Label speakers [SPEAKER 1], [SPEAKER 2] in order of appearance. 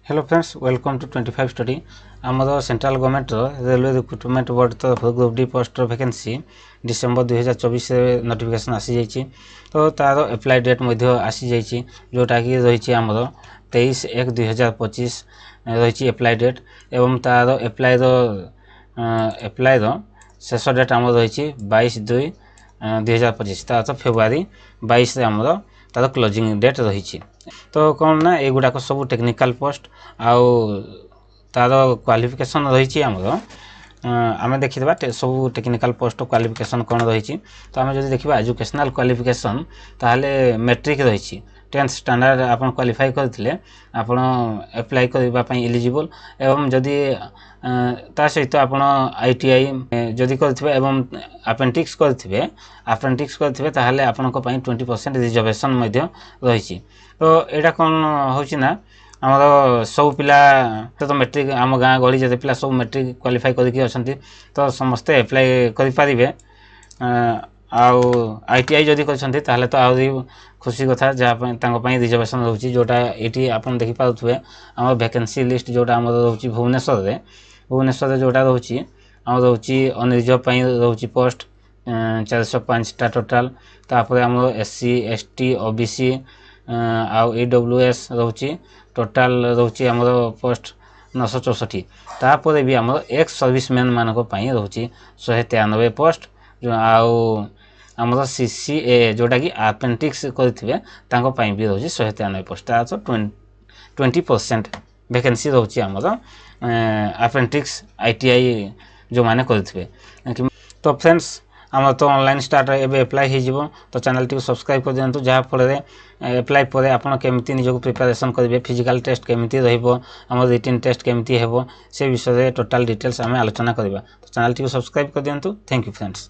[SPEAKER 1] Hello friends welcome to 25 study आमर central government railway recruitment board तरफ group D post vacancy December 2024 notification आसी जाइए तो तार एप्लाई डेट आसी जाइए जोटा कि रही आमर 23/1/2025 रही एप्लाई डेट एवं तार एप्लाई शेष डेट आम रही 22/2/2025 तार फेब्रुआरी 22 आमर तार क्लोजिंग डेट रही तो कौन ना एगुड़ाक सब टेक्निकल पोस्ट आउ तार क्वालिफिकेशन रही आमर आम देखा सब टेक्निकल पोस्ट क्वालिफिकेशन कौन रही तो आम जो देखा एजुकेशनल क्वालिफिकेशन ताहले मैट्रिक रही 10th स्टैंडर्ड आप क्वालिफाई करते आप एप्लाई करने एलिजिबल एवं जदि ता सहित आप ITI जदि करेंगे एवं अपेंडिक्स करेंगे ताहले आपण 20% रिजर्वेशन रही तो यहाँ कौन होना आमर सब पिला तो मैट्रिक आम गाँ गहली जब पिला सब मैट्रिक क्वालिफाई करके तो समस्ते एप्लाई करें आउ ITI जदि करछन्ती ताहले तो आउरी खुशी कथा जहाँ रिजर्वेशन रोचे जोटा ये आप देखिपे आम वैकेंसी लिस्ट जोटा आम रोचे भुवनेश्वर जोटा रोचे आम रोचे अनरिजर्व रोचे पोस्ट 405टा टोटाल तापर आम SC ST OBC आउ EWS रोचे टोटाल रोचे आम पोस्ट 964 तापर भी आम एक्स सर्विसमैन मान रोचे 193 पोस्ट जो आउ आमर CCA जोटा कि अपेंडिक्स करेंगे भी रोचे 193 पोस्ट तार 20% वैकेंसी रोचे आमर अपेंडिक्स ITI जो मैंने करेंगे तो फ्रेंड्स आम तो ऑनलाइन स्टार्ट एवं एप्लाई हो तो चैनल टी सब्सक्राइब कर दिखाँ जहाँफल एप्लाई पर आपड़ केमी निजक प्रिपेरेसन करेंगे फिजिकल टेस्ट केमी रम रिटन टेस्ट केमी हे से विषय टोटाल डिटेल्स आम आलोचना करवा तो चैनल टी सब्सक्राइब कर दिखाँ थैंक यू फ्रेंड्स।